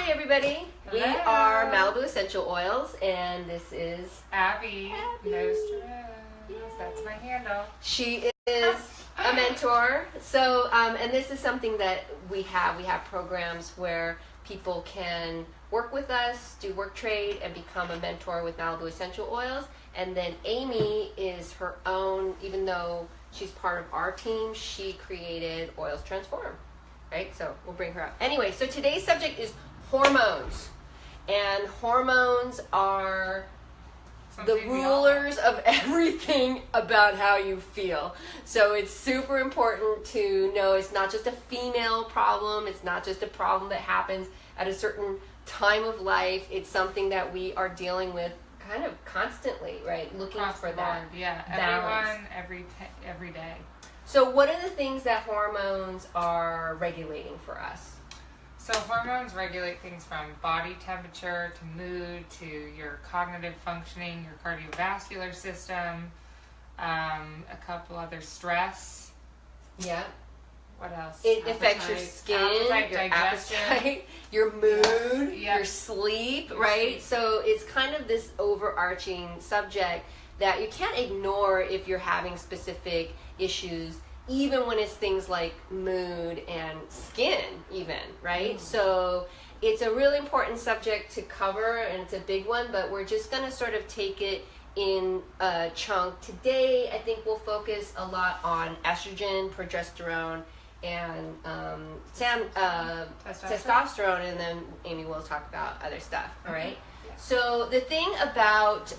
Hi, everybody. Hello. We are Malibu Essential Oils, and this is Abby. Abby. Nose to nose. That's my handle. She is a mentor. So, and this is something that we have. We have programs where people can work with us, do work trade, and become a mentor with Malibu Essential Oils. And then Amy is her own, even though she's part of our team, she created Oils Transform. Right? So we'll bring her up. Anyway, so today's subject is hormones. And hormones are the rulers of everything about how you feel. So it's super important to know it's not just a female problem. It's not just a problem that happens at a certain time of life. It's something that we are dealing with kind of constantly, right? Looking Across for the that board, yeah. balance. Everyone, every day. So what are the things that hormones are regulating for us? So hormones regulate things from body temperature to mood to your cognitive functioning, your cardiovascular system, a couple other stress. Yeah. What else? It affects your skin, your appetite, your mood, your sleep, right? So it's kind of this overarching subject that you can't ignore if you're having specific issues, even when it's things like mood and skin even, right? So it's a really important subject to cover, and it's a big one, but we're just going to sort of take it in a chunk. Today, I think we'll focus a lot on estrogen, progesterone, and testosterone, and then Amy will talk about other stuff, all right? So the thing about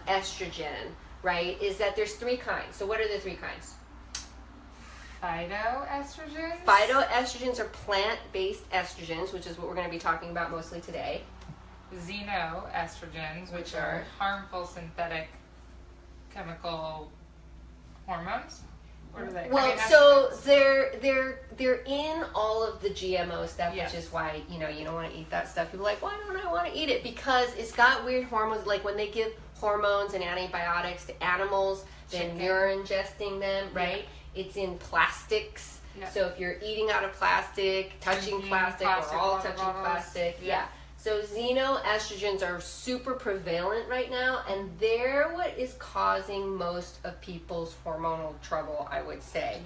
estrogen, right, is that there's three kinds. So what are the three kinds? Phytoestrogens? Phytoestrogens are plant-based estrogens, which is what we're going to be talking about mostly today. Xenoestrogens, which are harmful synthetic chemical hormones. What are they? Well, so they're in all of the GMO stuff, Yes. which is why you don't want to eat that stuff. People are like, why don't I want to eat it? Because it's got weird hormones. Like when they give hormones and antibiotics to animals, then you're ingesting them, right? It's in plastics. Yeah. So if you're eating out of plastic, touching plastic, we're all touching plastic. Yeah. So xenoestrogens are super prevalent right now, and they're what is causing most of people's hormonal trouble, I would say.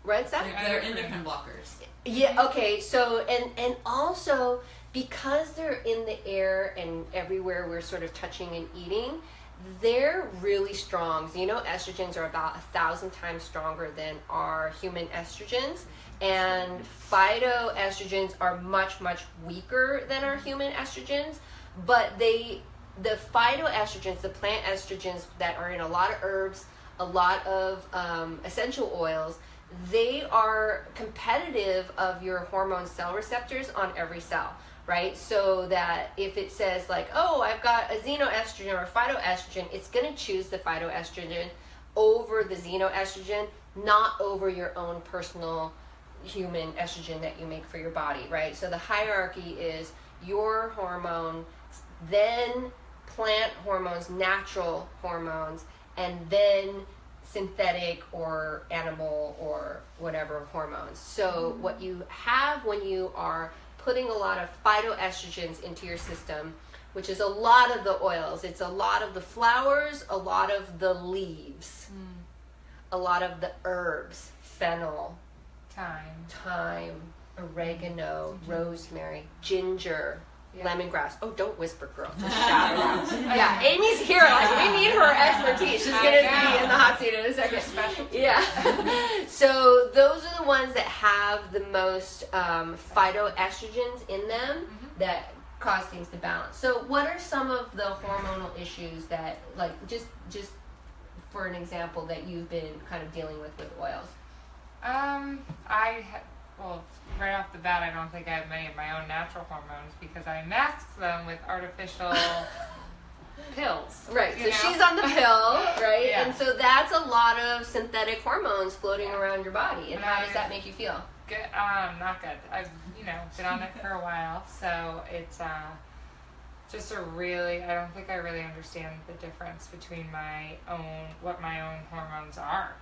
Right, Seth? They're endocrine blockers. Yeah, okay. So, and also, because they're in the air and everywhere we're sort of touching and eating, they're really strong. Xenoestrogens are about 1,000 times stronger than our human estrogens. And phytoestrogens are much, much weaker than our human estrogens. But the phytoestrogens, the plant estrogens that are in a lot of herbs, a lot of essential oils, they are competitive of your hormone cell receptors on every cell, right? So that if it says like, oh, I've got a xenoestrogen or a phytoestrogen, it's going to choose the phytoestrogen over the xenoestrogen, not over your own personal human estrogen that you make for your body, right? So the hierarchy is your hormone, then plant hormones, natural hormones, and then synthetic or animal or whatever hormones. So what you have when you are putting a lot of phytoestrogens into your system, which is a lot of the oils, it's a lot of the flowers, a lot of the leaves, a lot of the herbs, fennel, thyme, oregano, rosemary, ginger, lemongrass. Oh, don't whisper, girl. Just shout it out. Yeah, Amy's here. Like, we need her expertise. She's going to be in the hot seat in a second. Yeah. So those are the ones that have the most phytoestrogens in them that cause things to balance. So what are some of the hormonal issues that, like, just for an example, that you've been kind of dealing with oils? Well, right off the bat, I don't think I have many of my own natural hormones because I mask them with artificial pills. Right, so she's on the pill, right? Yeah. And so that's a lot of synthetic hormones floating around your body. And how does that make you feel? Good, not good. I've, been on it for a while, so it's just I don't think I really understand the difference between what my own hormones are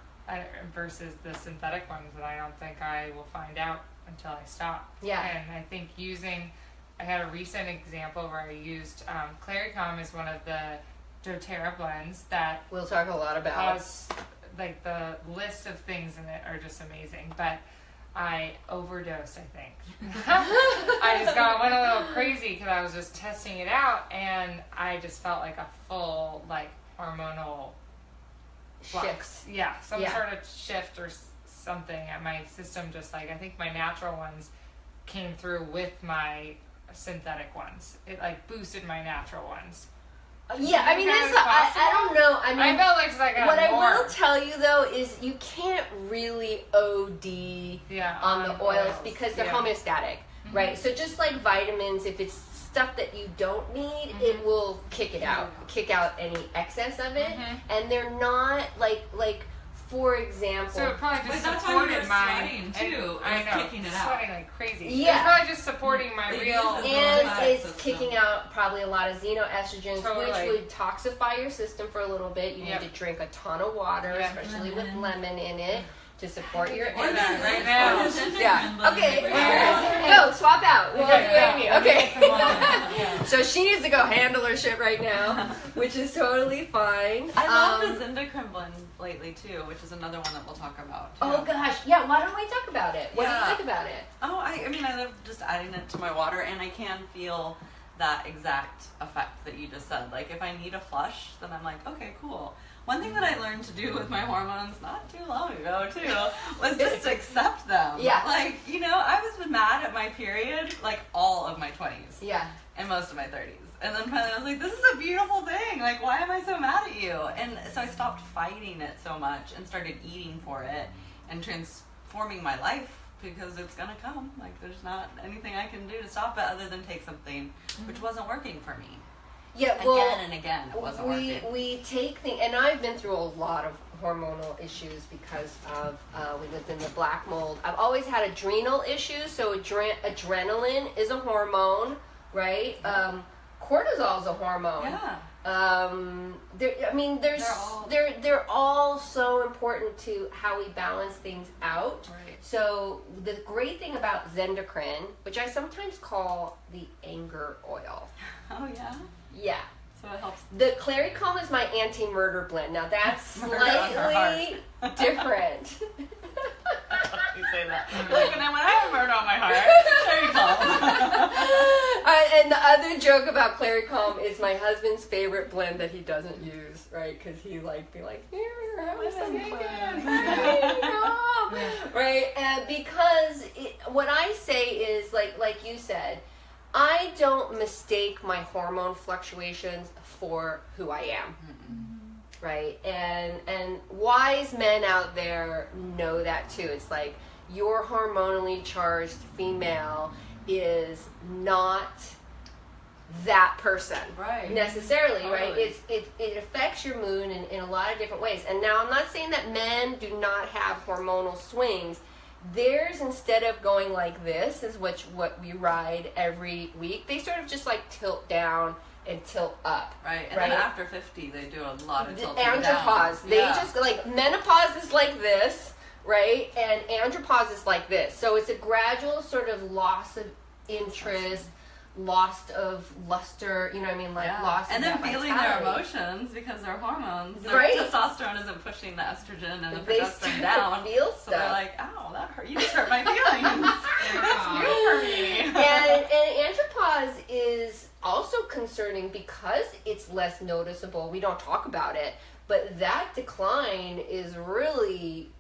versus the synthetic ones, that I don't think I will find out until I stopped. Yeah. And I think I had a recent example where I used Claricom is one of the doTERRA blends that we'll talk a lot about. has, like, the list of things in it are just amazing. But I overdosed, I think. I just went a little crazy because I was just testing it out, and I just felt like a full, like, hormonal flux. Shifts. Yeah, some sort of shift or something. And my system just, like, I think my natural ones came through with my synthetic ones. It, like, boosted my natural ones. Yeah, I mean, I don't know. I mean, I felt like I got what more. I will tell you though is you can't really OD on the oils because they're homeostatic, right? So just like vitamins, if it's stuff that you don't need, it will kick it out, kick out any excess of it, and they're not like. For example, so it probably just supported my too. I know, kicking it out, sweating like crazy. Yeah, it's probably just supporting my real. And it's kicking out probably a lot of xenoestrogens, Totally. which would toxify your system for a little bit. You need to drink a ton of water, especially with lemon in it, to support your Or that right now. Yeah. Okay. Go swap out. Well, okay. So she needs to go handle her shit right now, which is totally fine. I love the Zindacrine blend lately too, which is another one that we'll talk about. Oh gosh, yeah. Why don't we talk about it? What do you think about it? Oh, I mean, I love just adding it to my water, and I can feel that exact effect that you just said. Like if I need a flush, then I'm like, okay, cool. One thing that I learned to do with my hormones not too long ago, too, was just accept them. Yeah. Like, I was mad at my period, like, all of my 20s. Yeah. And most of my 30s. And then finally I was like, this is a beautiful thing. Like, why am I so mad at you? And so I stopped fighting it so much and started eating for it and transforming my life because it's going to come. Like, there's not anything I can do to stop it other than take something, which wasn't working for me. Yeah, well, again and again, it wasn't working. We take things, and I've been through a lot of hormonal issues because of we lived in the black mold. I've always had adrenal issues, so adrenaline is a hormone, right? Cortisol is a hormone. Yeah. They're all so important to how we balance things out. Right. So the great thing about Zindacrine, which I sometimes call the anger oil. Oh, yeah? Yeah. So it helps. The Claricom is my anti-murder blend. Now that's slightly different. You say that. Like when I have murder on my heart, And the other joke about Claricom is my husband's favorite blend that he doesn't use, right? Because he be like, here, have some Claricom. Right? And because what I say is, like you said, I don't mistake my hormone fluctuations for who I am. Right? And wise men out there know that too. It's like your hormonally charged female is not that person necessarily, right? It affects your mood in a lot of different ways. And now I'm not saying that men do not have hormonal swings. Theirs, instead of going like this, is what we ride every week. They sort of just like tilt down and tilt up. Right. And then after 50, they do a lot of tilting andropause. down. They just like menopause is like this, right? And andropause is like this. So it's a gradual sort of loss of interest, loss of luster, you know what I mean? Like loss and of then feeling their vitality. emotions because their hormones, their Right. testosterone isn't pushing the estrogen and the They progesterone start down. to feel So stuff. they're like, ow, that hurt. You just hurt my feelings. That's new for me. And andropause is also concerning because it's less noticeable. We don't talk about it, but that decline is really,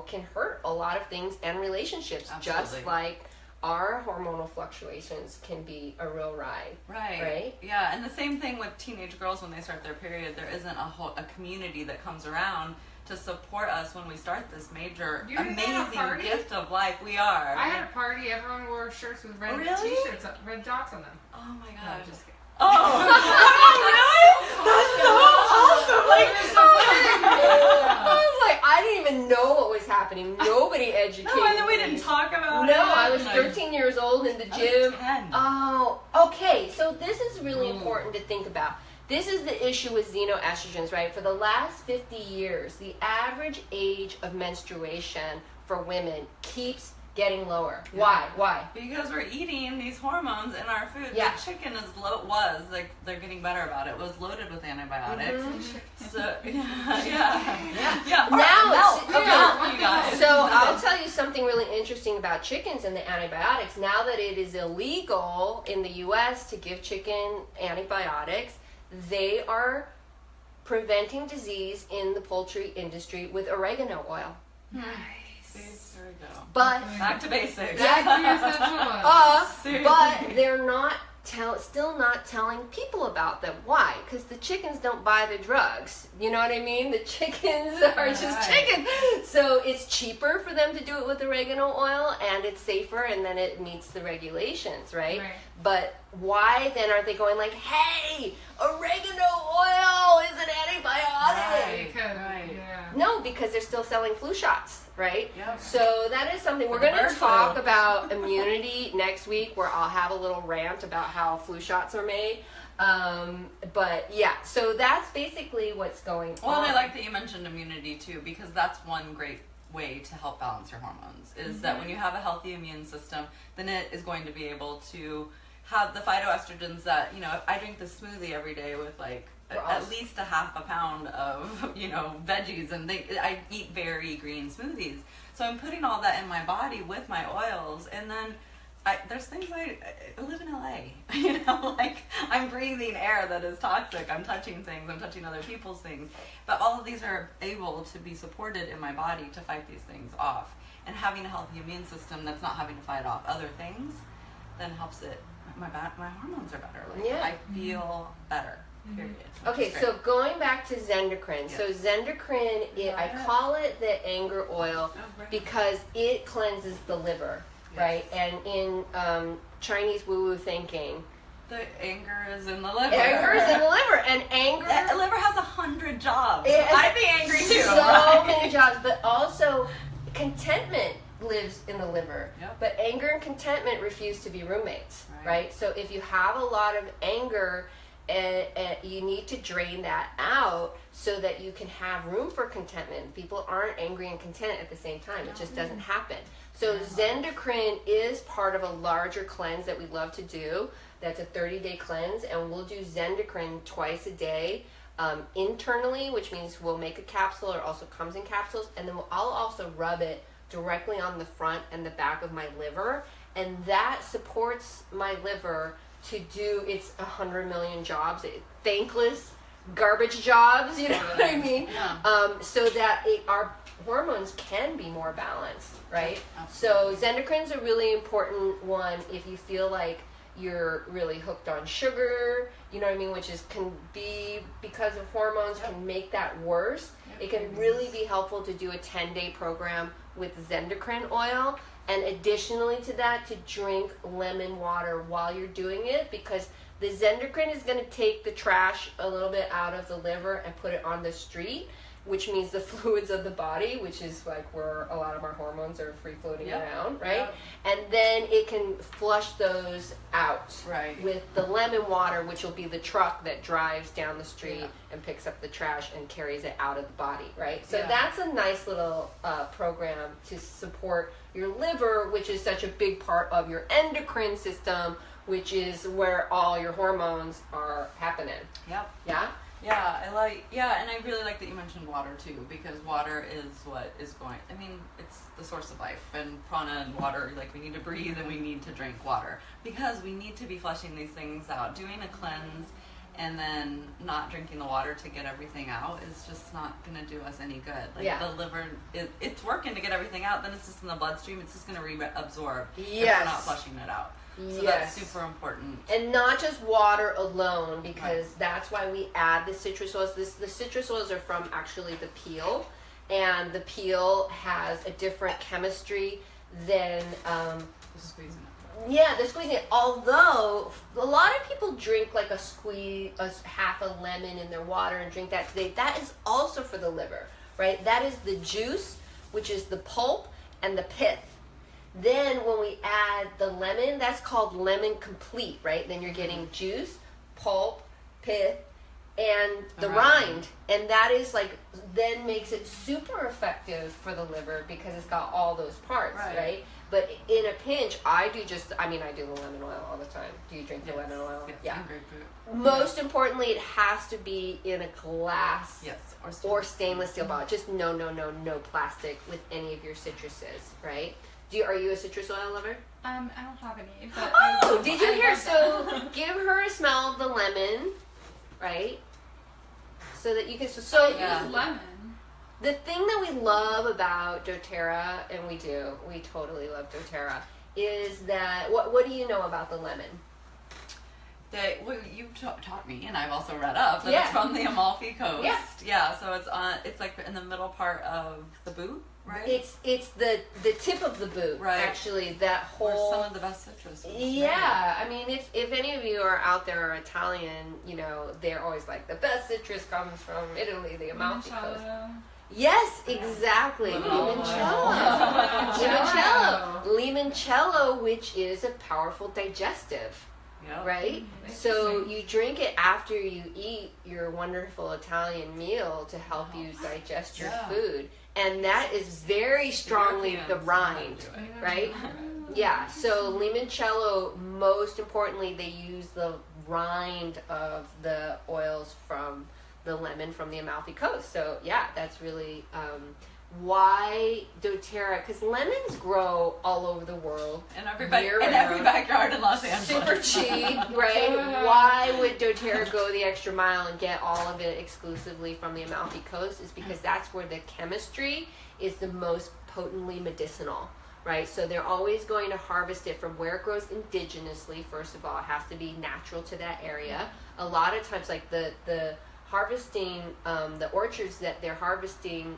can hurt a lot of things and relationships. Absolutely. Just like our hormonal fluctuations can be a real ride. Right? Yeah, and the same thing with teenage girls when they start their period. There isn't a community that comes around to support us when we start this major, amazing gift of life. We are. I had a party. Everyone wore shirts with red t-shirts, red dots on them. Oh my No, god. just kidding. Oh, really? That's so awesome. I was like, I didn't even know what was happening. Nobody educated No, and then we me. didn't talk about it. No, I was 13 years old in the gym. 10. Oh, okay. So this is really important to think about. This is the issue with xenoestrogens, right? For the last 50 years, the average age of menstruation for women keeps getting lower. Yeah. Why? Because we're eating these hormones in our food. Yeah. The chicken they're getting better about it, was loaded with antibiotics. So, yeah. Now, You guys. so I'll tell you something really interesting about chickens and the antibiotics. Now that it is illegal in the U.S. to give chicken antibiotics, they are preventing disease in the poultry industry with oregano oil. Nice. There we go. But Back to basics. Back to your essential oils. but they're not still not telling people about them. Why? Because the chickens don't buy the drugs. You know what I mean? The chickens are just chickens. So it's cheaper for them to do it with oregano oil, and it's safer, and then it meets the regulations, right? But why then aren't they going like, hey, oregano oil is an antibiotic? No, because they're still selling flu shots, right? Yep. So that is something we're going to talk about immunity next week, where I'll have a little rant about how flu shots are made. But yeah, so that's basically what's going on. Well, and I like that you mentioned immunity too, because that's one great way to help balance your hormones, is that when you have a healthy immune system, then it is going to be able to have the phytoestrogens that, I drink this smoothie every day with at least a half a pound of, veggies, and I eat very green smoothies. So I'm putting all that in my body with my oils, and then there's things I live in LA, I'm breathing air that is toxic. I'm touching things. I'm touching other people's things. But all of these are able to be supported in my body to fight these things off. And having a healthy immune system that's not having to fight off other things then helps it. My hormones are better. I feel better. Period. Okay, so going back to Zendocrine. Yes. So Zendocrine, I call it the anger oil because it cleanses the liver, right? And in Chinese woo-woo thinking, the anger is in the liver. Anger is in the liver, and anger. The liver has 100 jobs. I'd be angry too. So many jobs, but also contentment lives in the liver. Yep. But anger and contentment refuse to be roommates, right? So if you have a lot of anger, you need to drain that out so that you can have room for contentment. People aren't angry and content at the same time. It just doesn't happen. So Zendocrine is part of a larger cleanse that we love to do. That's a 30-day cleanse, and we'll do Zendocrine twice a day internally, which means we'll make a capsule. It also comes in capsules, and then I'll also rub it directly on the front and the back of my liver, and that supports my liver to do its 100 million jobs, thankless garbage jobs, you know what I mean? So that our hormones can be more balanced, right? So Zendocrine's a really important one if you feel like you're really hooked on sugar, you know what I mean, which can be because of hormones, can make that worse. It can really be helpful to do a 10-day program with Zendocrine oil, and additionally to that, to drink lemon water while you're doing it, because the Zendocrine is going to take the trash a little bit out of the liver and put it on the street, which means the fluids of the body, which is where a lot of our hormones are free floating around, right? And then it can flush those out with the lemon water, which will be the truck that drives down the street and picks up the trash and carries it out of the body, right? So that's a nice little program to support your liver, which is such a big part of your endocrine system, which is where all your hormones are happening. Yep. Yeah? And I really like that you mentioned water too, because water is what is it's the source of life, and prana and water, we need to breathe and we need to drink water, because we need to be flushing these things out. Doing a cleanse and then not drinking the water to get everything out is just not going to do us any good. The liver, it's working to get everything out, then it's just in the bloodstream, it's just going to reabsorb if we're not flushing it out. So that's super important. And not just water alone, because that's why we add the citrus oils. The citrus oils are from actually the peel, and the peel has a different chemistry than squeezing it. Yeah, the squeezing it. Although a lot of people drink a half a lemon in their water and drink that today. That is also for the liver, right? That is the juice, which is the pulp and the pith. Then when we add the lemon, that's called lemon complete, right? Then you're getting juice, pulp, pith, and the rind. And that is then makes it super effective for the liver because it's got all those parts, right? But in a pinch, I do I do the lemon oil all the time. Do you drink the lemon oil? Yes, Yeah. and grapefruit. Most importantly, it has to be in a glass. Yes, or stainless steel bottle. Just no plastic with any of your citruses, right? Are you a citrus oil lover? I don't have any. But Did you hear? So give her a smell of the lemon, right? So that you can. So Yeah. lemon. the thing that we love about doTERRA, and we totally love doTERRA, is that what do you know about the lemon? You taught me, and I've also read up that it's from the Amalfi Coast. Yeah, so it's like in the middle part of the boot, right? It's the tip of the boot, right? Actually, that whole. Or some of the best citrus. Yeah, I mean, if any of you are out there are Italian, they're always like the best citrus comes from Italy, the Amalfi Coast. Yes, exactly. Limoncello, which is a powerful digestive. Yep. Right? So you drink it after you eat your wonderful Italian meal to help you digest your food. And that is very strongly the rind, right? Yeah, so limoncello, most importantly, they use the rind of the oils from the lemon from the Amalfi Coast. So yeah, that's really why doTERRA, because lemons grow all over the world. In every backyard in Los Angeles. Super cheap, right? Why would doTERRA go the extra mile and get all of it exclusively from the Amalfi Coast? Is because that's where the chemistry is the most potently medicinal, right? So they're always going to harvest it from where it grows indigenously. First of all, it has to be natural to that area. A lot of times, like the harvesting, the orchards that they're harvesting,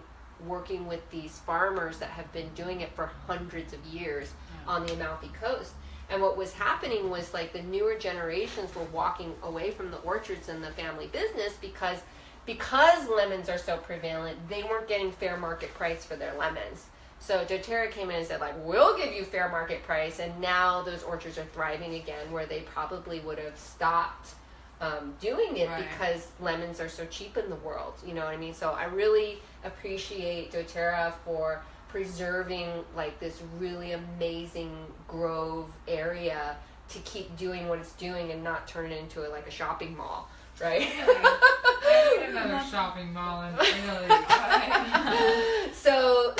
working with these farmers that have been doing it for hundreds of years on the Amalfi Coast. And what was happening was like the newer generations were walking away from the orchards and the family business because lemons are so prevalent, they weren't getting fair market price for their lemons. So doTERRA came in and said, like, we'll give you fair market price, and now those orchards are thriving again where they probably would have stopped doing it because lemons are so cheap in the world. You know what I mean? So I really appreciate doTERRA for preserving like this really amazing grove area to keep doing what it's doing and not turn it into like a shopping mall, right? I need another shopping mall in Italy. So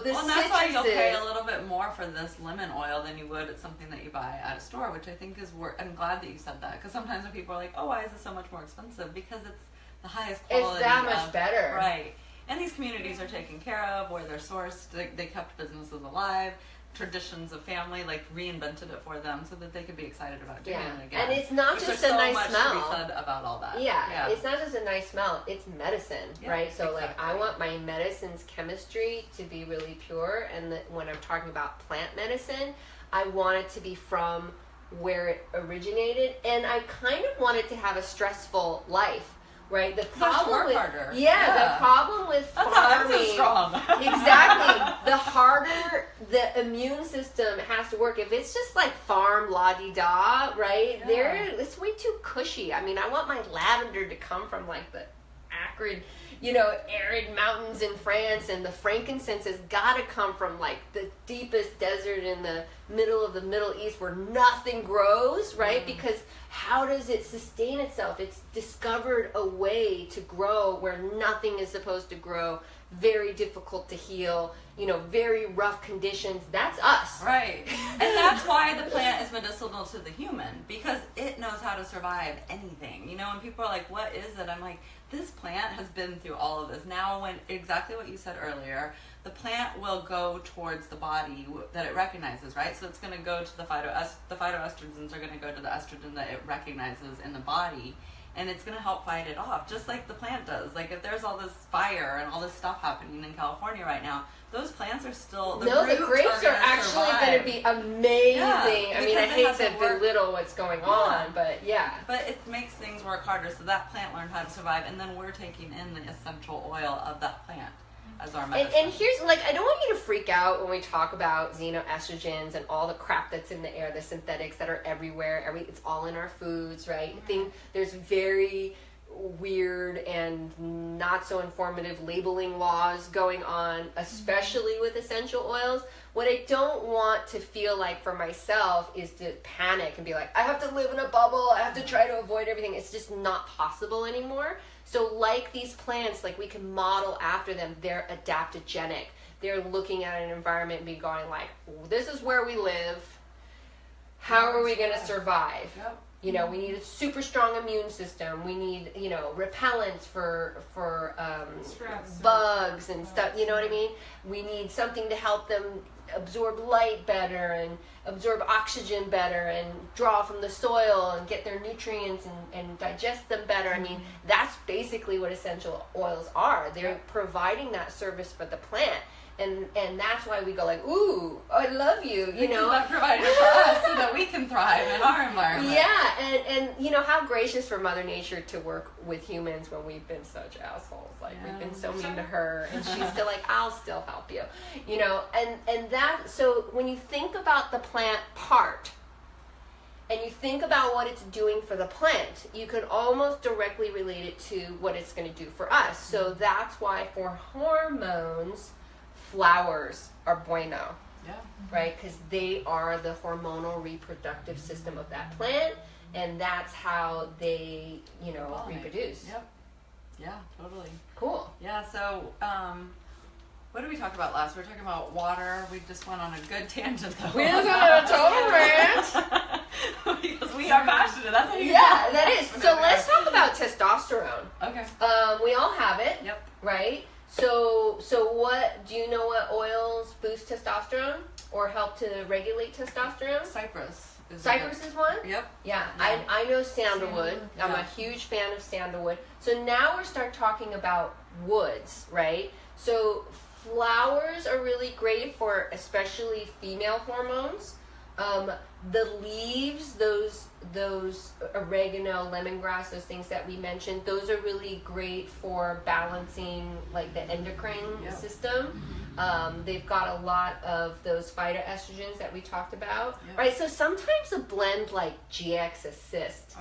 the and that's why you'll pay a little bit more for this lemon oil than you would at something that you buy at a store, which I think is I'm glad that you said that, because sometimes when people are like, oh, why is it so much more expensive? Because it's the highest quality. It's that much better. Right. And these communities are taken care of, where they're sourced, they kept businesses alive, traditions of family, like reinvented it for them so that they could be excited about doing it again. And it's not just a nice smell. There's so much to be said about all that. Yeah, it's not just a nice smell, it's medicine, right? So like I want my medicine's chemistry to be really pure, and when I'm talking about plant medicine, I want it to be from where it originated, and I kind of want it to have a stressful life. Right, the problem with the problem with farming, so strong. Exactly. The harder the immune system has to work. If it's just like farm la di da, right? It's way too cushy. I mean, I want my lavender to come from like the acrid, arid mountains in France, and the frankincense has got to come from like the deepest desert in the middle of the Middle East where nothing grows, right? Because how does it sustain itself? It's discovered a way to grow where nothing is supposed to grow, very difficult to heal, very rough conditions. That's us. Right. And that's why the plant is medicinal to the human, because it knows how to survive anything. When people are like, what is it? I'm like, this plant has been through all of this. Now, when exactly what you said earlier, the plant will go towards the body that it recognizes, right? So it's going to go to the phytoestrogens are going to go to the estrogen that it recognizes in the body, and it's going to help fight it off, just like the plant does. Like if there's all this fire and all this stuff happening in California right now, those plants are still the grapes are actually going to be amazing. Yeah, I mean, I hate to belittle what's going on, but but it makes things work harder. So that plant learned how to survive, and then we're taking in the essential oil of that plant as our medicine. And here's, I don't want you to freak out when we talk about xenoestrogens and all the crap that's in the air, the synthetics that are everywhere. It's all in our foods, right? I think there's very weird and not so informative labeling laws going on, especially with essential oils. What I don't want to feel like for myself is to panic and be like, I have to live in a bubble, I have to try to avoid everything. It's just not possible anymore. So like these plants, like we can model after them, they're adaptogenic. They're looking at an environment and be going like, this is where we live. How are we going to survive? Yep. You know, we need a super strong immune system. We need, you know, repellents for bugs and stuff. You know what I mean? We need something to help them absorb light better and absorb oxygen better and draw from the soil and get their nutrients and digest them better. I mean, that's basically what essential oils are. They're providing that service for the plant. And that's why we go like, ooh, I love you, you know. That provided for us so that we can thrive in our environment. Yeah, and you know, how gracious for Mother Nature to work with humans when we've been such assholes. Like, we've been so mean to her, and she's still like, I'll still help you. You know, and that, so when you think about the plant part, and you think about what it's doing for the plant, you can almost directly relate it to what it's going to do for us. So that's why for hormones, flowers are bueno, right? Because they are the hormonal reproductive system of that plant, and that's how they, you know, reproduce. Yep. Yeah, totally. Cool. Yeah, so what did we talk about last? We were talking about water. We just went on a good tangent, though. We just went on a total rant. Because we are passionate. That's how you Yeah, that is. So let's talk about testosterone. Okay. We all have it. Yep. Right? So what, do you know what oils boost testosterone or help to regulate testosterone? Cypress. Cypress is one? Yep. Yeah, I know sandalwood. I'm a Yeah. huge fan of sandalwood. So now we're start talking about woods, right? So flowers are really great for especially female hormones. The leaves, those oregano, lemongrass, those things that we mentioned, those are really great for balancing like the endocrine system. They've got a lot of those phytoestrogens that we talked about, right? So sometimes a blend like GX Assist,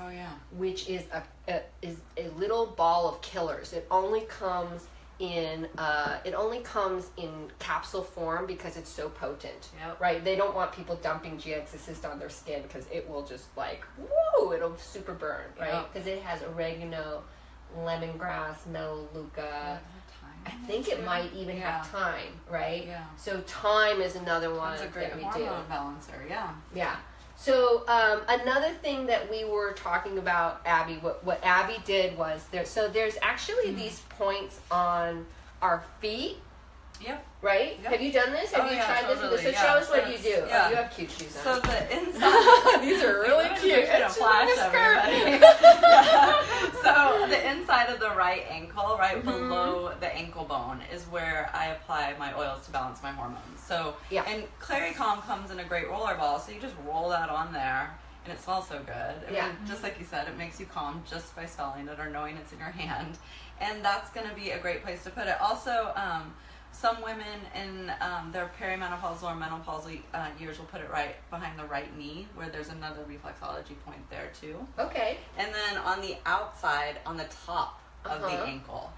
which is a little ball of killers. It only comes in capsule form because it's so potent, right? They don't want people dumping GX Assist on their skin because it will just like, woo, it'll super burn, right? Because it has oregano, lemongrass, melaleuca. I think it might even have thyme, right? Yeah. So thyme is another one That's a great that we hormone balancer, Yeah. So another thing that we were talking about, Abby, what Abby did was there's actually these points on our feet. Yep. Right? Yep. Have you done this? Have you tried this with us? So show us what you do. Yeah. Oh, you have cute shoes on. So the inside. These are really cute. It's flash everybody. So the inside of the right ankle, right below the ankle bone, is where I apply my oils to balance my hormones. So and Clary Calm comes in a great roller ball, so you just roll that on there. And it smells so good. I mean, just like you said, it makes you calm just by smelling it or knowing it's in your hand. And that's going to be a great place to put it. Also, some women in their perimenopausal or menopausal years will put it right behind the right knee, where there's another reflexology point there too. Okay. And then on the outside, on the top of the ankle,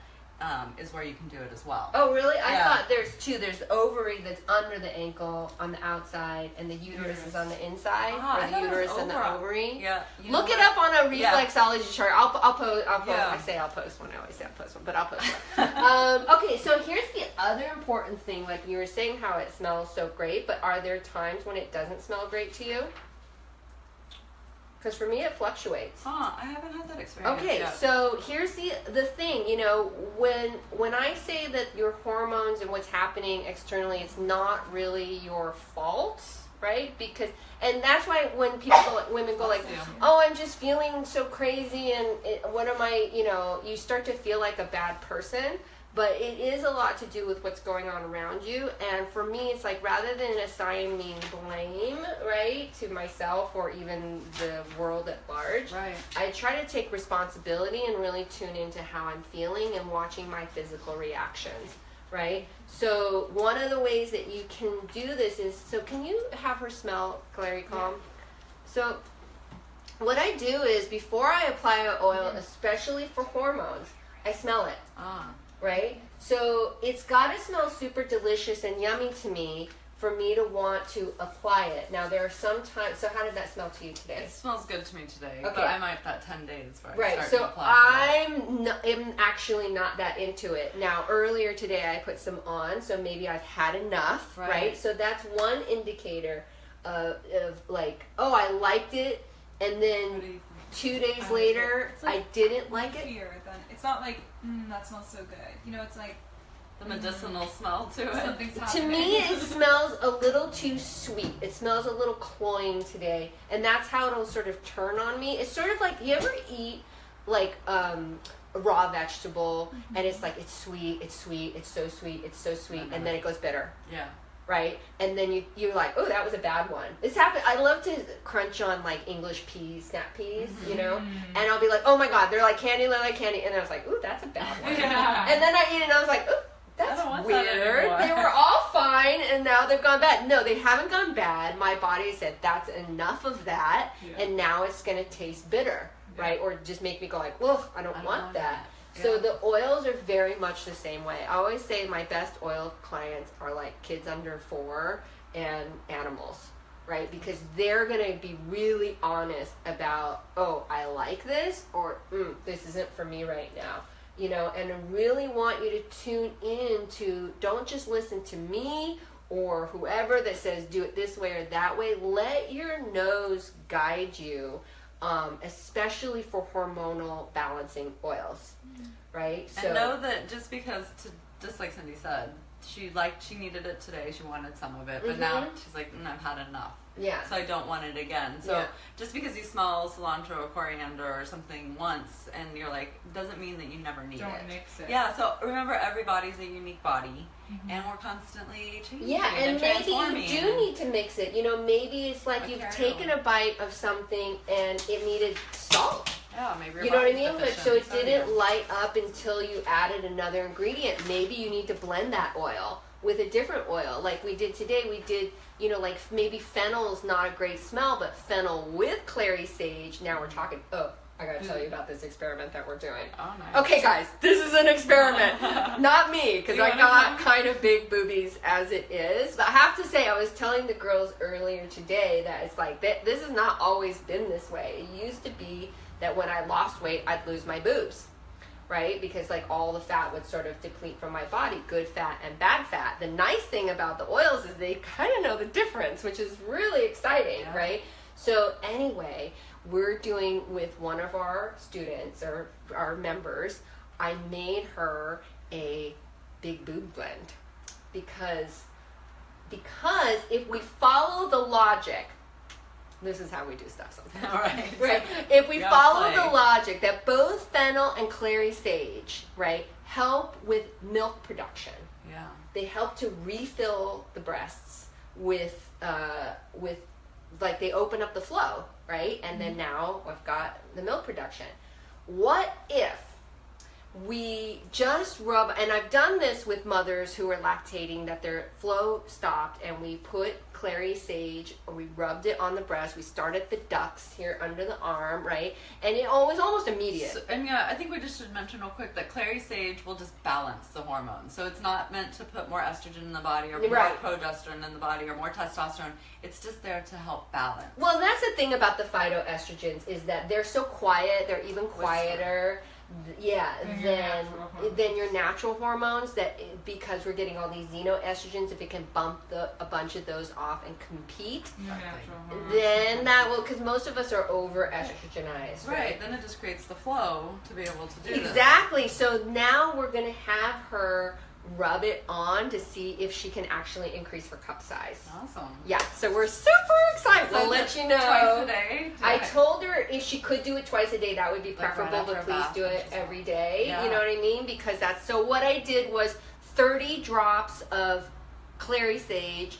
is where you can do it as well. Oh, really? I thought there's two. There's the ovary that's under the ankle on the outside, and the uterus is on the inside, or the uterus and the ovary. Yeah. Look it up on a reflexology chart. I'll post. I say I'll post one. I always say I'll post one, but I'll post one. Okay, so here's the other important thing. Like you were saying, how it smells so great, but are there times when it doesn't smell great to you? Because for me, it fluctuates. I haven't had that experience yet. So here's the thing, you know, when I say that your hormones and what's happening externally, it's not really your fault, right? Because, and that's why when women go like, oh, I'm just feeling so crazy, and what am I, you know, you start to feel like a bad person. But it is a lot to do with what's going on around you. And for me, it's like, rather than assigning blame, right, to myself or even the world at large, I try to take responsibility and really tune into how I'm feeling and watching my physical reactions, right? So one of the ways that you can do this is, so can you have her smell Clary Calm? So what I do is before I apply an oil, especially for hormones, I smell it. Right? So it's got to smell super delicious and yummy to me for me to want to apply it. Now there are some times, so how did that smell to you today? It smells good to me today, Okay. but I might that 10 days before I Right, start so to apply I'm actually not that into it. Now earlier today I put some on, so maybe I've had enough, right? So that's one indicator of like, oh, I liked it, and then 2 days later It's like I didn't like it. Fear, then. It's not like, that smells so good. You know, it's like the medicinal smell to it. something's To happening. me, it smells a little too sweet. It smells a little cloying today, and that's how it'll sort of turn on me. It's sort of like, you ever eat like a raw vegetable, and it's like, it's sweet, it's sweet, it's so sweet, it's so sweet, and then it goes bitter. Yeah. Right? And then you're like, oh, that was a bad one. It's happened. I love to crunch on like English peas, snap peas, you know? And I'll be like, oh my God, they're like candy, they're like candy. And I was like, ooh, that's a bad one. Yeah. And then I eat it and I was like, ooh, I that's don't want that weird. anymore. They were all fine and now they've gone bad. No, they haven't gone bad. My body said, that's enough of that. Yeah. And now it's going to taste bitter, right? Or just make me go like, ugh, I don't want that. So Yeah. the oils are very much the same way. I always say my best oil clients are like kids under 4 and animals, right? Because they're going to be really honest about, oh, I like this, or this isn't for me right now. You know, and I really want you to tune in to, don't just listen to me or whoever that says do it this way or that way. Let your nose guide you. Especially for hormonal balancing oils, right? And know that just because, just like Cindy said, she needed it today, she wanted some of it, but now she's like, I've had enough. Yeah. So I don't want it again. So just because you smell cilantro or coriander or something once and you're like, doesn't mean that you never need Don't it. mix it. Yeah, so remember, everybody's a unique body, and we're constantly changing Yeah, and maybe transforming. you do need to mix it. You know, maybe it's like you've taken a bite of something and it needed salt. Yeah, maybe your You know what I body's mean? Like, deficient so in it sodium. didn't light up until you added another ingredient. Maybe you need to blend that oil with a different oil. Like we did today, we did, you know, like maybe fennel's not a great smell, but fennel with clary sage. Now we're talking, I gotta tell you about this experiment that we're doing. Oh, nice. Okay, guys, this is an experiment. Not me, because You I wanna got come? kind of big boobies as it is. But I have to say, I was telling the girls earlier today that it's like, this has not always been this way. It used to be that when I lost weight, I'd lose my boobs, right? Because like all the fat would sort of deplete from my body, good fat and bad fat. The nice thing about the oils is they kind of know the difference, which is really exciting, right? So anyway, we're doing with one of our students or our members, I made her a big boob blend because if we follow the logic, this is how we do stuff sometimes. All right. Right. If we Yeah, follow play. the logic that both fennel and clary sage, right, help with milk production. Yeah. They help to refill the breasts with like they open up the flow, right? And then now I've got the milk production. What if we just rub, and I've done this with mothers who are lactating that their flow stopped, and we put clary sage, or we rubbed it on the breast. We start at the ducts here under the arm, right? And it was almost immediate. So, and yeah, I think we just should mention real quick that clary sage will just balance the hormones. So it's not meant to put more estrogen in the body or more progesterone in the body or more testosterone. It's just there to help balance. Well, that's the thing about the phytoestrogens is that they're so quiet. They're even quieter. Yeah, than your natural hormones, that because we're getting all these xenoestrogens, if it can bump a bunch of those off and compete, then that will, because most of us are over estrogenized, right? Then it just creates the flow to be able to do this. Exactly. So now we're going to have her rub it on to see if she can actually increase her cup size. Awesome. Yeah, so we're super excited. So We'll let you know. Twice a day? I told her if she could do it twice a day, that would be preferable, right but after a please bath, do it every day. Yeah. You know what I mean? Because that's, so what I did was 30 drops of clary sage,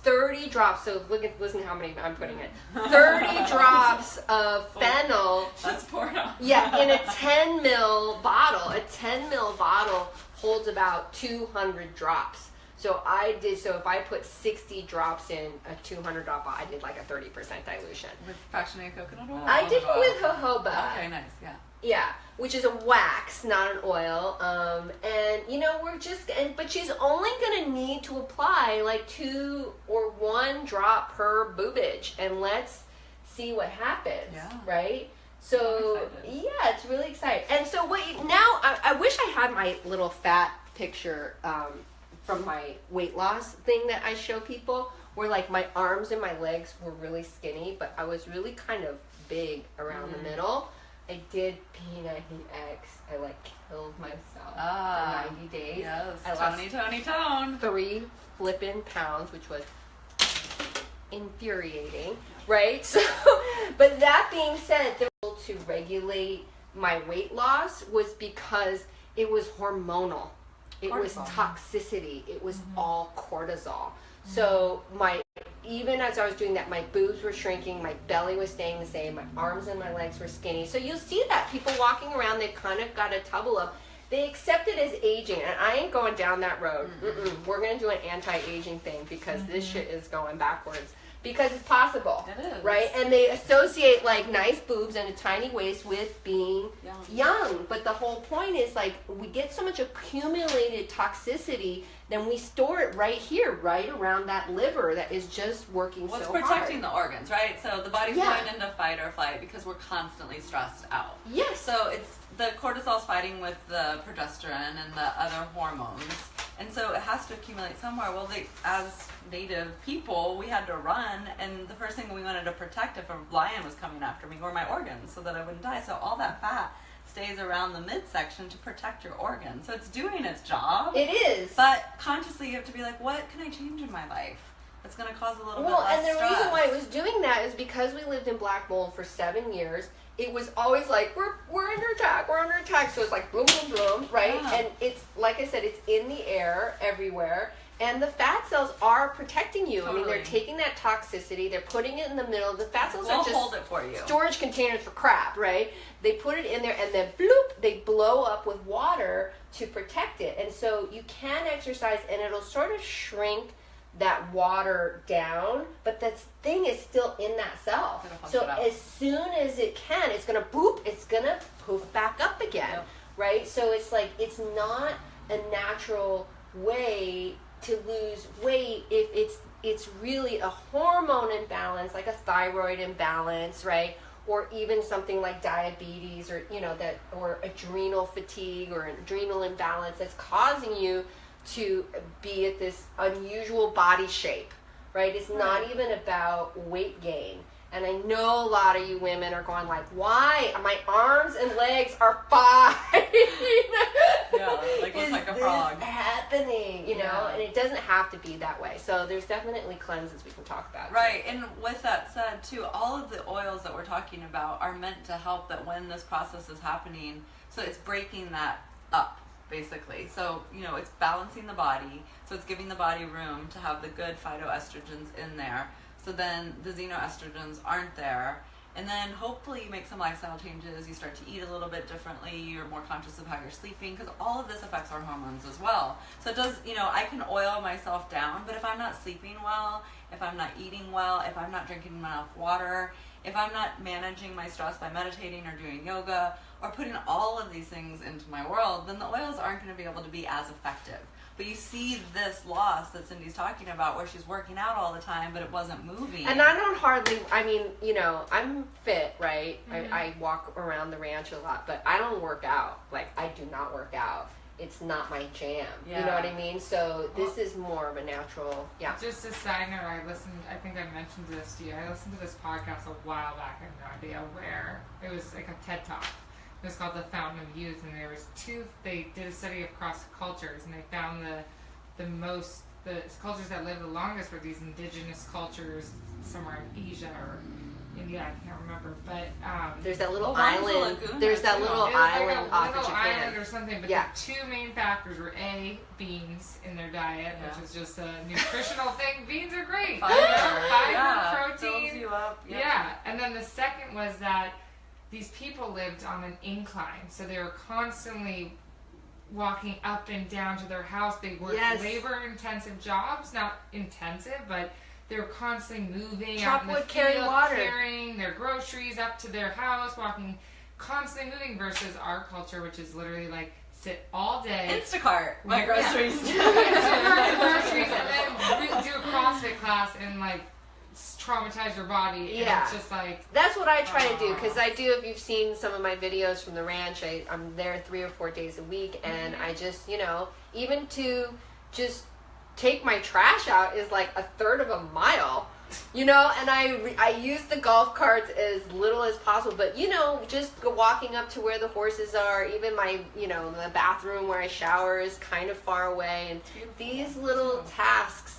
30 drops, so listen how many I'm putting in. 30 drops of fennel. That's poured on. Yeah, in a 10 ml bottle. A 10 ml bottle holds about 200 drops. So if I put 60 drops in a 200 drop, I did like a 30% dilution. With fractionated coconut oil? I did it with jojoba. Okay, nice, yeah. Yeah, which is a wax, not an oil. And you know, but she's only gonna need to apply like 2 or 1 drop per boobage, and let's see what happens. Yeah. Right. So yeah, it's really exciting. And so I wish I had my little fat picture from my weight loss thing that I show people, where like my arms and my legs were really skinny, but I was really kind of big around the middle. I did P90X. I like killed myself for 90 days. Yes, I lost tone. 3 flippin' pounds, which was infuriating, right? So, but that being said, the able to regulate my weight loss was because it was hormonal. It was toxicity. It was all cortisol. So even as I was doing that, my boobs were shrinking, my belly was staying the same, my arms and my legs were skinny. So you'll see that people walking around, they've kind of got a tubble of, they accept it as aging, and I ain't going down that road. We're going to do an anti-aging thing because this shit is going backwards. Because it's possible, it is. Right? And they associate like nice boobs and a tiny waist with being young. But the whole point is like we get so much accumulated toxicity, then we store it right here, right around that liver that is just working so hard. Well, it's protecting the organs, right? So the body's going into fight or flight because we're constantly stressed out. Yes. So it's the cortisol's fighting with the progesterone and the other hormones. And so it has to accumulate somewhere. Well, as native people, we had to run, and the first thing we wanted to protect if a lion was coming after me were my organs so that I wouldn't die. So all that fat stays around the midsection to protect your organs. So it's doing its job. It is. But consciously you have to be like, what can I change in my life that's going to cause a little bit less and the stress? reason why I was doing that is because we lived in black mold for 7 years. It was always like, we're under attack, we're under attack. So it's like boom, boom, boom, right? Yeah. And it's, like I said, it's in the air everywhere. And the fat cells are protecting you. Totally. I mean, they're taking that toxicity, they're putting it in the middle. The fat cells are just hold it for you. Storage containers for crap, right? They put it in there and then bloop, they blow up with water to protect it. And so you can exercise and it'll sort of shrink that water down, but that thing is still in that cell. So as soon as it can, it's gonna boop, it's gonna poof back up again, right? So it's like, it's not a natural way to lose weight if it's really a hormone imbalance, like a thyroid imbalance, right? Or even something like diabetes, or or adrenal fatigue or adrenal imbalance that's causing you to be at this unusual body shape, right? It's not even about weight gain. And I know a lot of you women are going like, why? My arms and legs are fine. Like looks like a frog. Is happening, you know? And it doesn't have to be that way. So there's definitely cleanses we can talk about. Right, and with that said too, all of the oils that we're talking about are meant to help that when this process is happening, so it's breaking that up, basically. So, it's balancing the body, so it's giving the body room to have the good phytoestrogens in there. So then the xenoestrogens aren't there. And then hopefully you make some lifestyle changes, you start to eat a little bit differently, you're more conscious of how you're sleeping, because all of this affects our hormones as well. So it does, I can oil myself down, but if I'm not sleeping well, if I'm not eating well, if I'm not drinking enough water, if I'm not managing my stress by meditating or doing yoga or putting all of these things into my world, then the oils aren't going to be able to be as effective. But you see this loss that Cindy's talking about where she's working out all the time, but it wasn't moving. And I don't I'm fit, right? I walk around the ranch a lot, but I don't work out. Like, I do not work out. It's not my jam. You know what I mean? So this is more of a natural, Just a side note, I think I mentioned this to you. I listened to this podcast a while back, I have no idea where. It was like a TED Talk. It was called The Fountain of Youth, and there was they did a study of cross cultures, and they found the cultures that lived the longest were these indigenous cultures somewhere in Asia or India, I can't remember, but there's that little island. There's that little island off of Japan. Island or something, but the two main factors were beans in their diet, which is just a nutritional thing. Beans are great. Fiber, protein. Fills you up. And then the second was that these people lived on an incline, so they were constantly walking up and down to their house. They work labor-intensive jobs, not intensive, but they're constantly moving Chop out in the wood, carry field, water, carrying their groceries up to their house, walking, constantly moving, versus our culture, which is literally like sit all day. Instacart my groceries. Instacart groceries, and then do a CrossFit class and like traumatize your body. And it's just like, that's what I try to do, because I do, if you've seen some of my videos from the ranch, I'm there 3 or 4 days a week, and I just, you know, even to just take my trash out is like a third of a mile, you know, and I use the golf carts as little as possible, but, you know, just walking up to where the horses are, even my, you know, the bathroom where I shower is kind of far away, and these little tasks.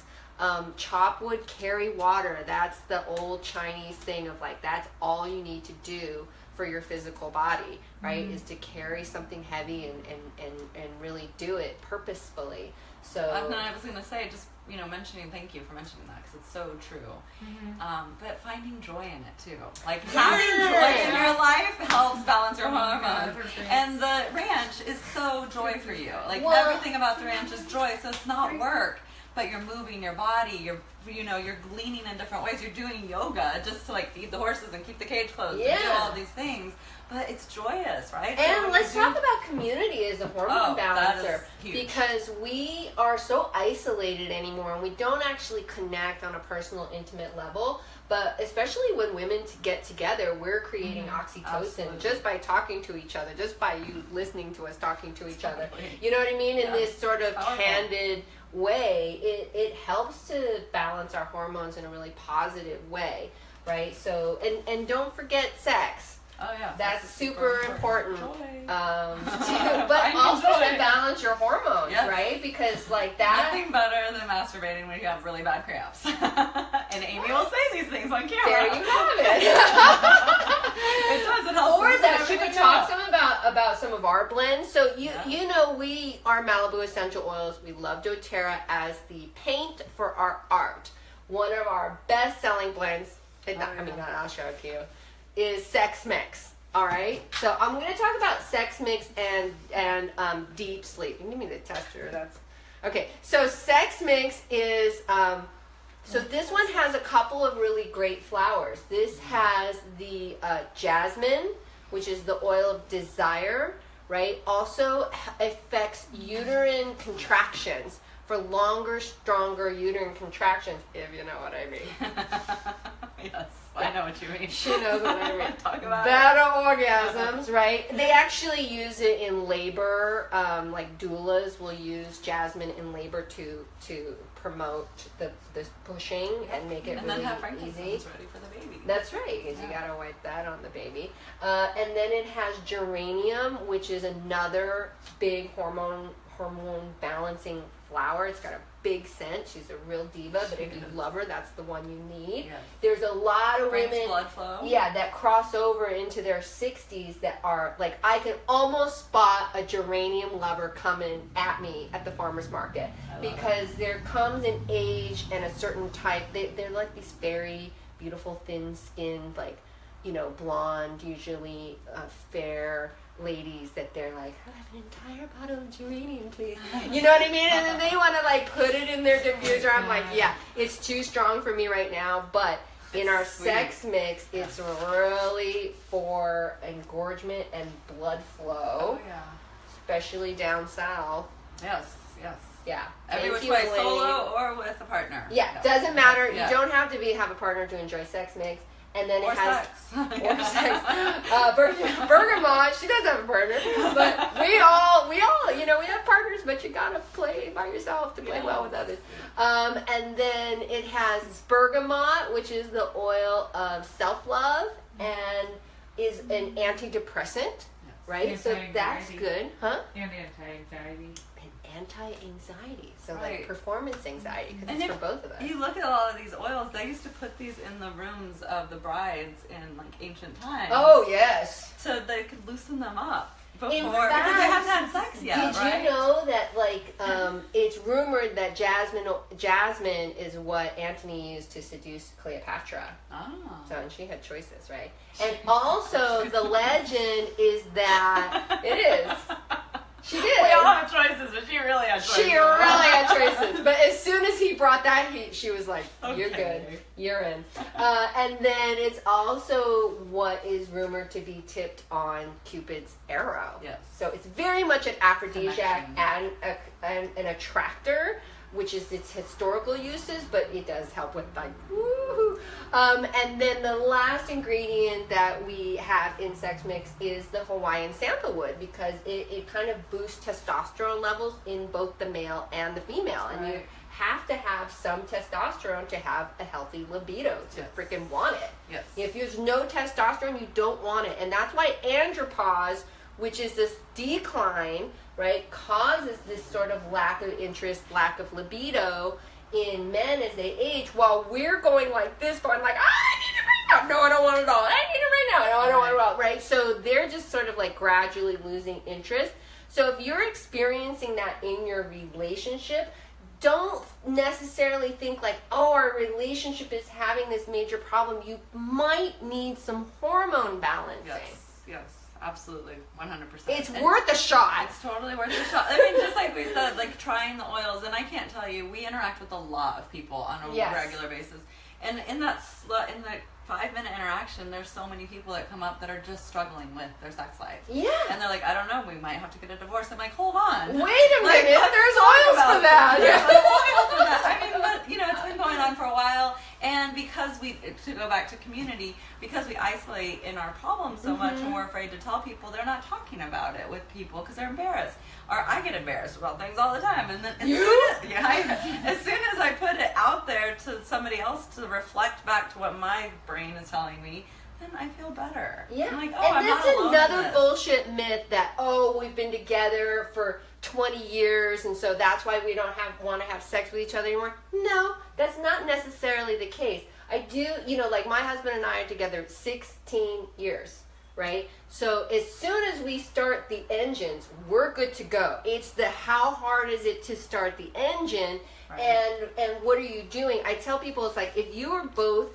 Chop wood, carry water. That's the old Chinese thing of like, that's all you need to do for your physical body, right? Is to carry something heavy and really do it purposefully. So I was going to say, just, you know, thank you for mentioning that, because it's so true. But finding joy in it too. Like having joy in your life helps balance your hormones. And the ranch is so joy for you. Like everything about the ranch is joy, so it's not work. But you're moving your body, you're leaning in different ways, you're doing yoga just to like feed the horses and keep the cage closed and do all these things. But it's joyous, right? And so let's talk about community as a hormone balancer, huge. Because we are so isolated anymore, and we don't actually connect on a personal, intimate level. But especially when women get together, we're creating oxytocin just by talking to each other, just by you listening to us talking to each other. You know what I mean? In this sort of candid way, it helps to balance our hormones in a really positive way, right? So, and don't forget sex. Oh yeah, that's super important. But also to balance your hormones, right? Because like that. Nothing better than masturbating when you have really bad cramps. And Amy will say these things on camera. There you have it. It does. It helps. Or that should we talk some about some of our blends? So you know, we are Malibu essential oils. We love doTERRA as the paint for our art. One of our best-selling blends. I'll show it to you. Is Sex Mix. All right, so I'm going to talk about Sex Mix and deep sleep. Give me the tester. That's okay. So Sex Mix is so this one has a couple of really great flowers. This has the jasmine, which is the oil of desire, right? Also affects uterine contractions, for longer, stronger uterine contractions, if you know what I mean. Yes. I know what you mean. She knows what I mean. Talk about better orgasms, right? They actually use it in labor. Like doulas will use jasmine in labor to promote the pushing and make it really easy. Ready for the baby. That's right, because you gotta wipe that on the baby. And then it has geranium, which is another big hormone balancing flower. It's got a big scent. She's a real diva, but if you love her, that's the one you need. Yes. There's a lot of women blood flow. That cross over into their 60s that are like, I can almost spot a geranium lover coming at me at the farmer's market, because there comes an age and a certain type. They're like these very beautiful, thin-skinned, like, you know, blonde, usually fair ladies that they're like, I'll have an entire bottle of geranium, please. You know what I mean? And then they want to like put it in their diffuser. I'm like, yeah, it's too strong for me right now. But in our Sex Mix, it's really for engorgement and blood flow, especially down south. Yes. Yeah. Every which way, solo or with a partner. Yeah, doesn't matter. You don't have to have a partner to enjoy Sex Mix. And then it has sex. Bergamot. She does have a partner, but we all, you know, we have partners, but you gotta play by yourself to play well with others. And then it has bergamot, which is the oil of self-love and is an antidepressant, right? So that's good, huh? And anti-anxiety. Anti-anxiety, so like performance anxiety, because it's for both of us. You look at all of these oils. They used to put these in the rooms of the brides in like ancient times. Oh yes, so they could loosen them up before, in because they haven't had sex yet. Did you know that like it's rumored that jasmine is what Antony used to seduce Cleopatra? Oh. So, and she had choices, right? And also the legend is that it is. She did. We all have choices, but she really had choices. She really had choices. But as soon as he brought that, she was like, you're good. You're in. And then it's also what is rumored to be tipped on Cupid's arrow. Yes. So it's very much an aphrodisiac Connection. and an attractor, which is its historical uses, but it does help with like, woohoo. And then the last ingredient that we have in sex mix is the Hawaiian sandalwood, because it kind of boosts testosterone levels in both the male and the female. And you have to have some testosterone to have a healthy libido to freaking want it. Yes. If there's no testosterone, you don't want it. And that's why andropause, which is this decline, right, causes this sort of lack of interest, lack of libido in men as they age, while we're going like this, going like, I need it right now. No, I don't want it all. I need it right now. No, I don't want it all. Right? So they're just sort of like gradually losing interest. So if you're experiencing that in your relationship, don't necessarily think like, oh, our relationship is having this major problem. You might need some hormone balancing. Yes, absolutely, 100%. It's worth a shot. It's totally worth a shot. I mean, just like we said, like trying the oils, and I can't tell you, we interact with a lot of people on a regular basis, and in that 5-minute interaction, there's so many people that come up that are just struggling with their sex life. Yeah. And they're like, I don't know, we might have to get a divorce. I'm like, hold on. Wait a minute, there's oils for that. There's oils for that. I mean, but, it's been going on for a while, and because to go back to community, because we isolate in our problems so much, and we're afraid to tell people, they're not talking about it with people because they're embarrassed. Or I get embarrassed about things all the time, and then as soon as I put it out there to somebody else to reflect back to what my brain is telling me, then I feel better. Yeah, I'm like, and I'm that's not alone in another this. bullshit myth that, oh, we've been together for 20 years, and so that's why we don't want to have sex with each other anymore. No, that's not necessarily the case. I do, like my husband and I are together 16 years. Right? So as soon as we start the engines, we're good to go. It's the how hard is it to start the engine, and what are you doing? I tell people, it's like, if you are both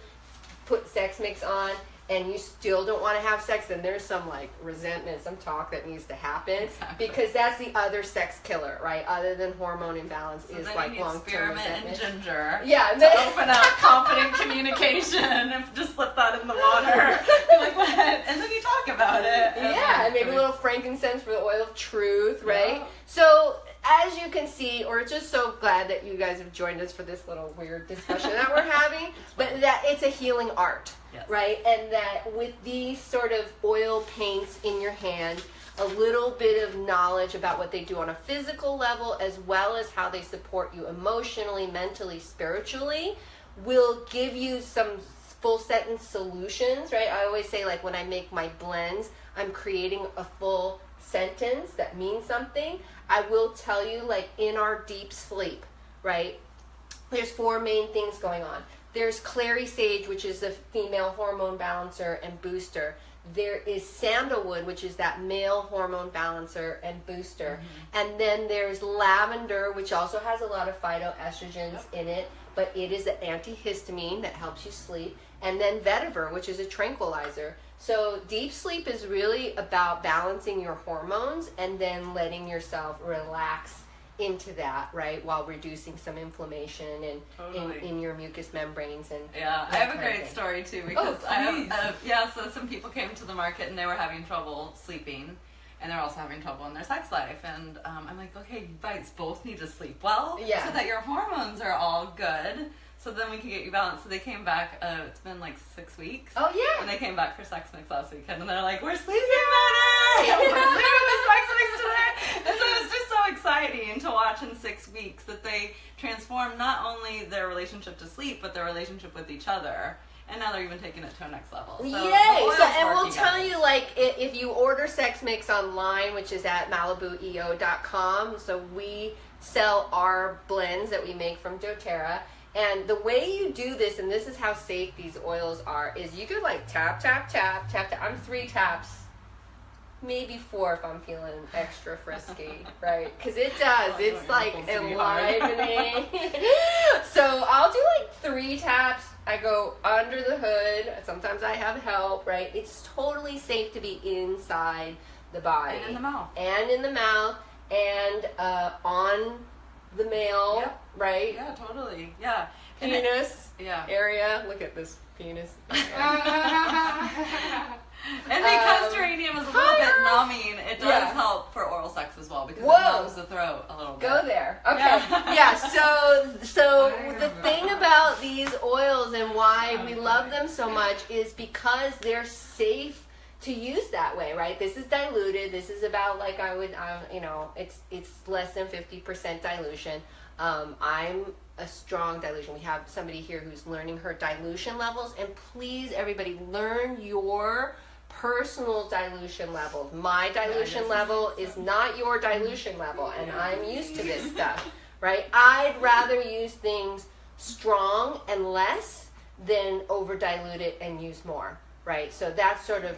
put sex mix on and you still don't want to have sex, then there's some like resentment, some talk that needs to happen, because that's the other sex killer, right? Other than hormone imbalance is like long-term resentment. Spearmint and ginger. Yeah, to open up confident communication and just slip that in the water. You're like, what? And then you talk about it. Yeah, and maybe a little frankincense for the oil of truth, right? Yeah. So as you can see, we're just so glad that you guys have joined us for this little weird discussion that we're having, but that it's a healing art. Yes. Right? And that with these sort of oil paints in your hand, a little bit of knowledge about what they do on a physical level, as well as how they support you emotionally, mentally, spiritually, will give you some full sentence solutions, right? I always say, like, when I make my blends, I'm creating a full sentence that means something. I will tell you, like, in our deep sleep, right, there's 4 main things going on. There's clary sage, which is a female hormone balancer and booster. There is sandalwood, which is that male hormone balancer and booster. And then there's lavender, which also has a lot of phytoestrogens in it, but it is an antihistamine that helps you sleep. And then vetiver, which is a tranquilizer. So deep sleep is really about balancing your hormones and then letting yourself relax into that, right, while reducing some inflammation and in your mucous membranes. And I have a great story too, because so some people came to the market and they were having trouble sleeping, and they're also having trouble in their sex life, and I'm like, okay, you guys both need to sleep well, so that your hormones are all good, so then we can get you balanced. So they came back, it's been like 6 weeks. Oh, yeah. And they came back for sex mix last weekend, and they're like, we're sleeping better! We're doing the sex mix today! And so it's just so exciting to watch in 6 weeks that they transform not only their relationship to sleep, but their relationship with each other. And now they're even taking it to a next level. So yay! So, and we'll tell you, like, if you order sex mix online, which is at MalibuEO.com, so we sell our blends that we make from doTERRA. And the way you do this, and this is how safe these oils are, is you could like tap, tap, tap, tap, tap. I'm 3 taps, maybe 4 if I'm feeling extra frisky, right? Because it does. It's like enlivening. So I'll do like 3 taps. I go under the hood. Sometimes I have help, right? It's totally safe to be inside the body. And in the mouth. And in the mouth. and on the male, Yep. right? Yeah, totally. Yeah. Penis Yeah. area. Look at this penis. And because geranium is a little bit numbing, it does help for oral sex as well because it numbs the throat a little bit. Go there. Okay. Yeah. So the thing about these oils and why we love them so much is because they're safe to use that way, right? This is diluted. This is about like it's less than 50% dilution. I'm a strong dilution. We have somebody here who's learning her dilution levels, and please, everybody, learn your personal dilution level. My dilution level is not your dilution level, and I'm used to this stuff, right? I'd rather use things strong and less than over dilute it and use more, right? So that's sort of,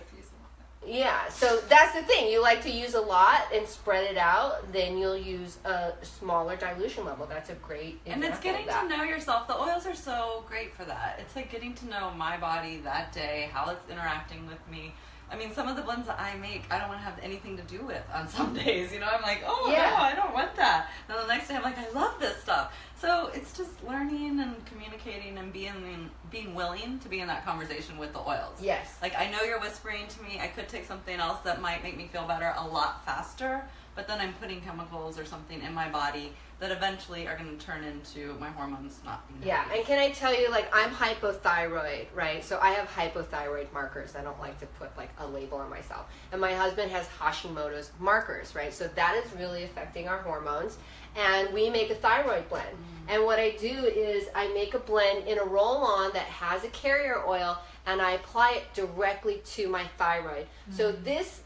yeah, so that's the thing. You like to use a lot and spread it out, then you'll use a smaller dilution level. That's a great example. And it's getting to know yourself. The oils are so great for that. It's like getting to know my body that day, how it's interacting with me. I mean, some of the blends that I make, I don't want to have anything to do with on some days. You know, I'm like, oh, no, I don't want that. Then the next day, I'm like, I love this stuff. So it's just learning and communicating and being willing to be in that conversation with the oils. Yes. Like, I know you're whispering to me. I could take something else that might make me feel better a lot faster, but then I'm putting chemicals or something in my body that eventually are going to turn into my hormones not being happy. And can I tell you, like, I'm hypothyroid, right? So I have hypothyroid markers. I don't like to put, like, a label on myself. And my husband has Hashimoto's markers, right? So that is really affecting our hormones. And we make a thyroid blend. And what I do is I make a blend in a roll-on that has a carrier oil, and I apply it directly to my thyroid. So this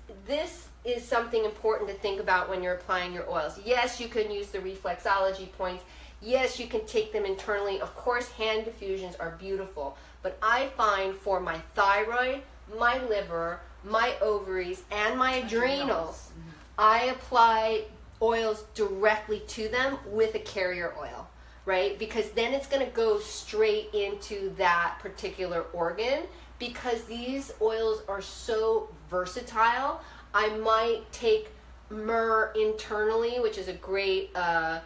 is something important to think about when you're applying your oils. Yes, you can use the reflexology points. Yes, you can take them internally. Of course, hand diffusions are beautiful. But I find for my thyroid, my liver, my ovaries, and my adrenals, I apply oils directly to them with a carrier oil, right? Because then it's going to go straight into that particular organ, because these oils are so versatile. I might take myrrh internally, which is a great thyroid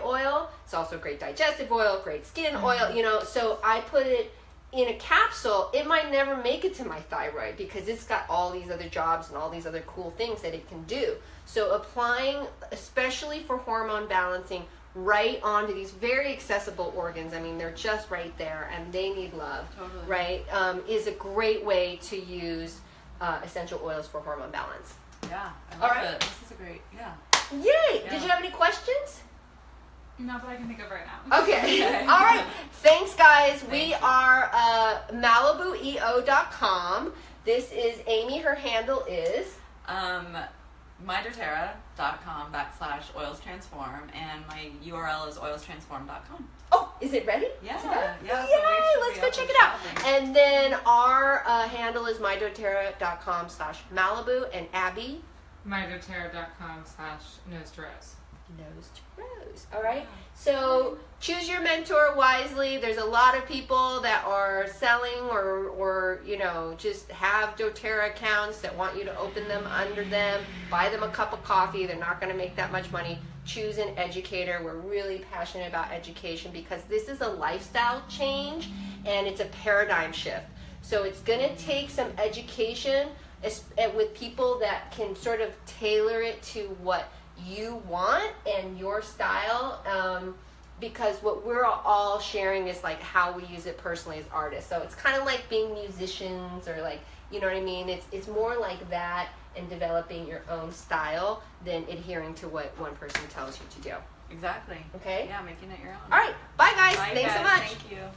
oil. It's also a great digestive oil, great skin oil, you know. So I put it in a capsule. It might never make it to my thyroid because it's got all these other jobs and all these other cool things that it can do. So applying, especially for hormone balancing, right onto these very accessible organs, I mean, they're just right there and they need love, right, is a great way to use essential oils for hormone balance. Yeah, I love it. This is a great, Yay! Did you have any questions? Not that I can think of right now. Okay. All right. Thanks, guys. We are MalibuEO.com. This is Amy. Her handle is mydoterra.com/oils transform, and my URL is oilstransform.com. Oh, is it ready? Yeah. Is it ready? Yeah. Yay! Let's go check it out. And then our handle is mydoterra.com/Malibu, and Abby, mydoterra.com/nose-to-rose. Nose to rose. All right. So choose your mentor wisely. There's a lot of people that are selling or you know, just have doTERRA accounts that want you to open them under them, buy them a cup of coffee. They're not going to make that much money. Choose an educator. We're really passionate about education because this is a lifestyle change and it's a paradigm shift. So it's going to take some education with people that can sort of tailor it to what you want and your style, because what we're all sharing is like how we use it personally as artists. So it's kind of like being musicians, or like, you know what I mean, it's more like that, and developing your own style than adhering to what one person tells you to do. Exactly. Okay. Yeah, making it your own. All right, bye guys. Bye, Thanks guys. so much. Thank you.